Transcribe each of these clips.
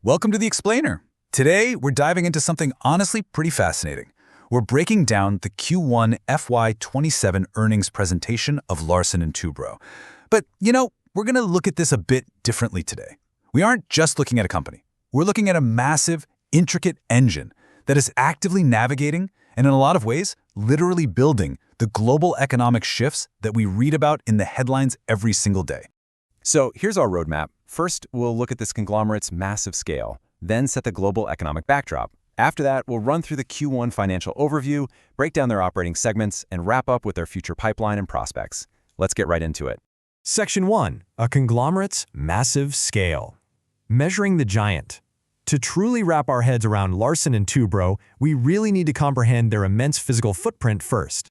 Welcome to The Explainer. Today, we're diving into something honestly pretty fascinating. We're breaking down the Q1 FY27 earnings presentation of Larsen Toubro. But, we're going to look at this a bit differently today. We aren't just looking at a company. We're looking at a massive, intricate engine that is actively navigating and, in a lot of ways, literally building the global economic shifts that we read about in the headlines every single day. So here's our roadmap. First, we'll look at this conglomerate's massive scale, then set the global economic backdrop. After that, we'll run through the Q1 financial overview, break down their operating segments, and wrap up with their future pipeline and prospects. Let's get right into it. Section 1. A conglomerate's massive scale. Measuring the giant. To truly wrap our heads around Larsen Toubro, we really need to comprehend their immense physical footprint first.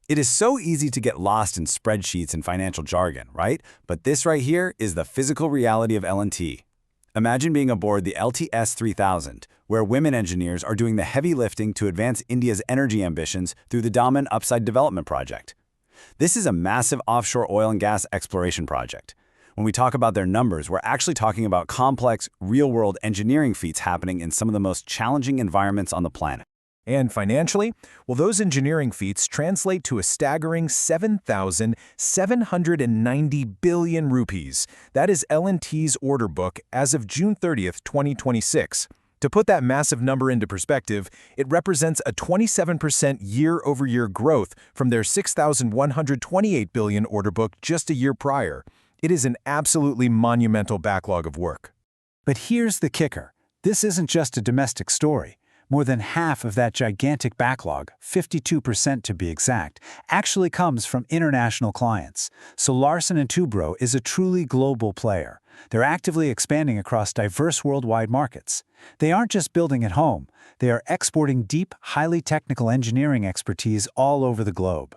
It is so easy to get lost in spreadsheets and financial jargon, right? But this right here is the physical reality of L&T. Imagine being aboard the LTS 3000, where women engineers are doing the heavy lifting to advance India's energy ambitions through the Daman Upside Development Project. This is a massive offshore oil and gas exploration project. When we talk about their numbers, we're actually talking about complex, real-world engineering feats happening in some of the most challenging environments on the planet. And financially, well, those engineering feats translate to a staggering 7,790 billion rupees. That is L&T's order book as of June 30th, 2026. To put that massive number into perspective, it represents a 27% year-over-year growth from their 6,128 billion order book just a year prior. It is an absolutely monumental backlog of work. But here's the kicker. This isn't just a domestic story. More than half of that gigantic backlog, 52% to be exact, actually comes from international clients. So Larsen Toubro is a truly global player. They're actively expanding across diverse worldwide markets. They aren't just building at home. They are exporting deep, highly technical engineering expertise all over the globe.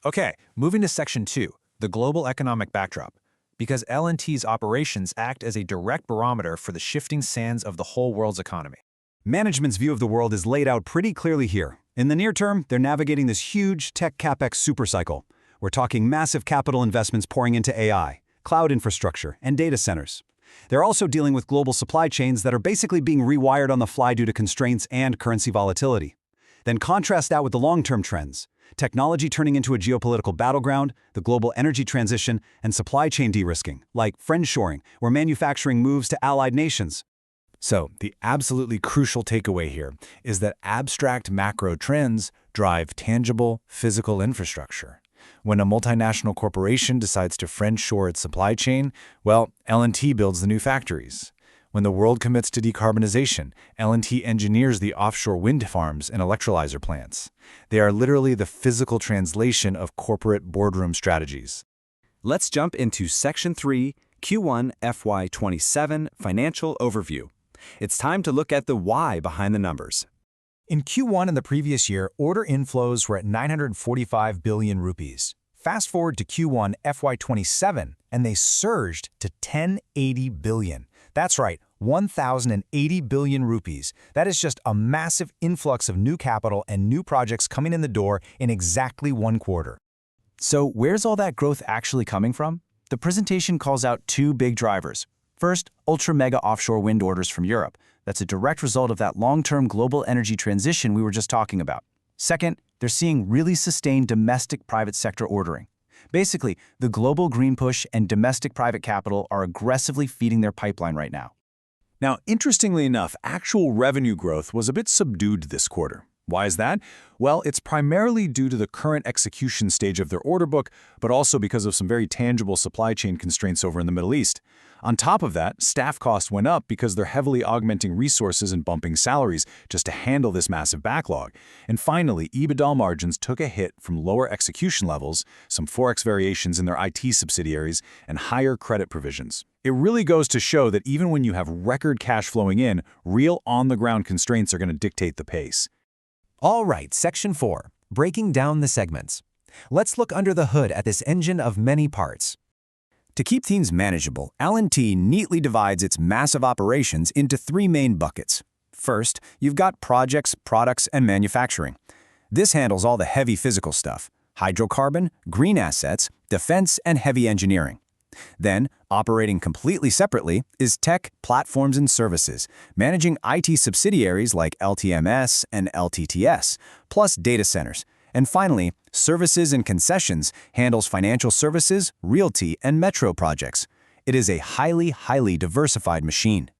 Okay, moving to Section 2, the global economic backdrop. Because L&T's operations act as a direct barometer for the shifting sands of the whole world's economy. Management's view of the world is laid out pretty clearly here. In the near term, they're navigating this huge tech capex supercycle. We're talking massive capital investments pouring into AI, cloud infrastructure, and data centers. They're also dealing with global supply chains that are basically being rewired on the fly due to constraints and currency volatility. Then contrast that with the long-term trends. Technology turning into a geopolitical battleground, the global energy transition, and supply chain de-risking, like friendshoring, where manufacturing moves to allied nations. So, the absolutely crucial takeaway here is that abstract macro trends drive tangible physical infrastructure. When a multinational corporation decides to friendshore its supply chain, well, L&T builds the new factories. When the world commits to decarbonization, L&T engineers the offshore wind farms and electrolyzer plants. They are literally the physical translation of corporate boardroom strategies. Let's jump into Section 3, Q1 FY27 Financial Overview. It's time to look at the why behind the numbers. In Q1 in the previous year, order inflows were at 945 billion rupees. Fast forward to Q1 FY27, and they surged to 1080 billion. That's right, 1,080 billion rupees. That is just a massive influx of new capital and new projects coming in the door in exactly one quarter. So where's all that growth actually coming from? The presentation calls out two big drivers. First, ultra-mega offshore wind orders from Europe. That's a direct result of that long-term global energy transition we were just talking about. Second, they're seeing really sustained domestic private sector ordering. Basically, the global green push and domestic private capital are aggressively feeding their pipeline right now. Now, interestingly enough, actual revenue growth was a bit subdued this quarter. Why is that? Well, it's primarily due to the current execution stage of their order book, but also because of some very tangible supply chain constraints over in the Middle East. On top of that, staff costs went up because they're heavily augmenting resources and bumping salaries just to handle this massive backlog. And finally, EBITDA margins took a hit from lower execution levels, some forex variations in their IT subsidiaries, and higher credit provisions. It really goes to show that even when you have record cash flowing in, real on-the-ground constraints are going to dictate the pace. All right, Section 4. Breaking down the segments. Let's look under the hood at this engine of many parts. To keep things manageable, L&T neatly divides its massive operations into three main buckets. First, you've got projects, products, and manufacturing. This handles all the heavy physical stuff: hydrocarbon, green assets, defense, and heavy engineering. Then, operating completely separately is Tech, Platforms and Services, managing IT subsidiaries like LTMS and LTTS, plus data centers. And finally, Services and Concessions handles financial services, realty, and metro projects. It is a highly diversified machine.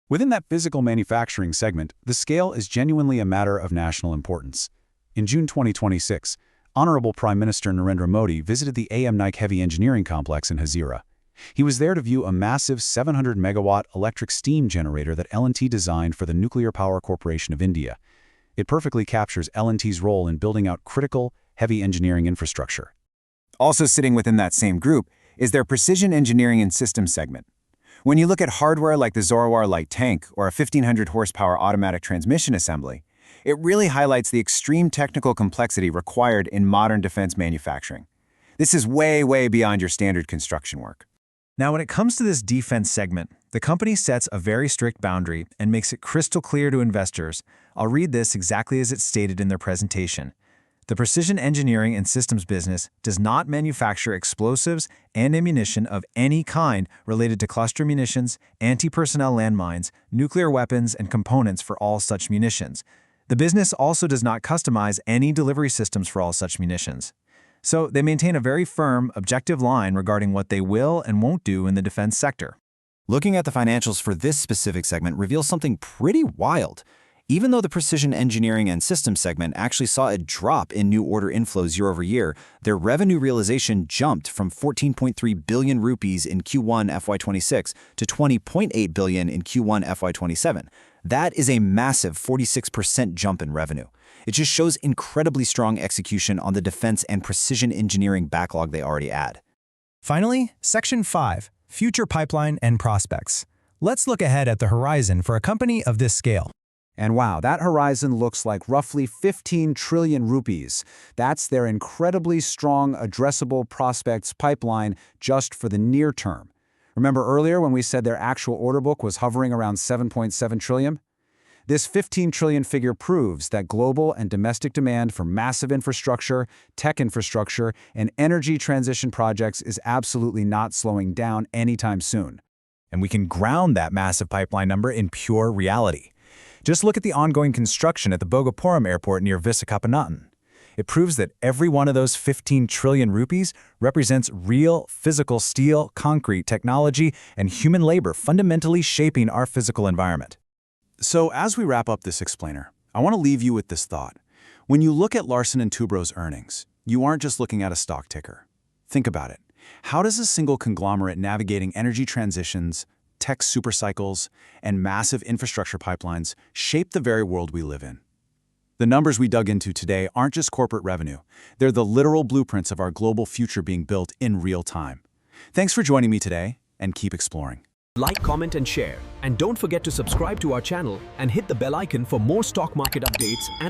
Within that physical manufacturing segment, the scale is genuinely a matter of national importance. In June 2026, Honorable Prime Minister Narendra Modi visited the AM Naik Heavy Engineering Complex in Hazira. He was there to view a massive 700-megawatt electric steam generator that L&T designed for the Nuclear Power Corporation of India. It perfectly captures L&T's role in building out critical, heavy engineering infrastructure. Also sitting within that same group is their Precision Engineering and Systems segment. When you look at hardware like the Zorawar light tank or a 1500 horsepower automatic transmission assembly, it really highlights the extreme technical complexity required in modern defense manufacturing. This is way beyond your standard construction work. Now, when it comes to this defense segment, the company sets a very strict boundary and makes it crystal clear to investors. I'll read this exactly as it's stated in their presentation. The Precision Engineering and Systems business does not manufacture explosives and ammunition of any kind related to cluster munitions, anti-personnel landmines, nuclear weapons, and components for all such munitions. The business also does not customize any delivery systems for all such munitions. So they maintain a very firm, objective line regarding what they will and won't do in the defense sector. Looking at the financials for this specific segment reveals something pretty wild. Even though the Precision Engineering and Systems segment actually saw a drop in new order inflows year over year, their revenue realization jumped from 14.3 billion rupees in Q1 FY26 to 20.8 billion in Q1 FY27. That is a massive 46% jump in revenue. It just shows incredibly strong execution on the defense and precision engineering backlog they already add. Finally, Section 5, Future Pipeline and Prospects. Let's look ahead at the horizon for a company of this scale. And wow, that horizon looks like roughly 15 trillion rupees. That's their incredibly strong addressable prospects pipeline just for the near term. Remember earlier when we said their actual order book was hovering around 7.7 trillion? This 15 trillion figure proves that global and domestic demand for massive infrastructure, tech infrastructure, and energy transition projects is absolutely not slowing down anytime soon. And we can ground that massive pipeline number in pure reality. Just look at the ongoing construction at the Bhogapuram Airport near Visakhapatnam. It proves that every one of those 15 trillion rupees represents real physical steel, concrete, technology, and human labor fundamentally shaping our physical environment. So as we wrap up this explainer, I want to leave you with this thought. When you look at Larsen Toubro's earnings, you aren't just looking at a stock ticker. Think about it. How does a single conglomerate navigating energy transitions, tech supercycles, and massive infrastructure pipelines shape the very world we live in? The numbers we dug into today aren't just corporate revenue. They're the literal blueprints of our global future being built in real time. Thanks for joining me today, and keep exploring. Like, comment, and share. And don't forget to subscribe to our channel and hit the bell icon for more stock market updates and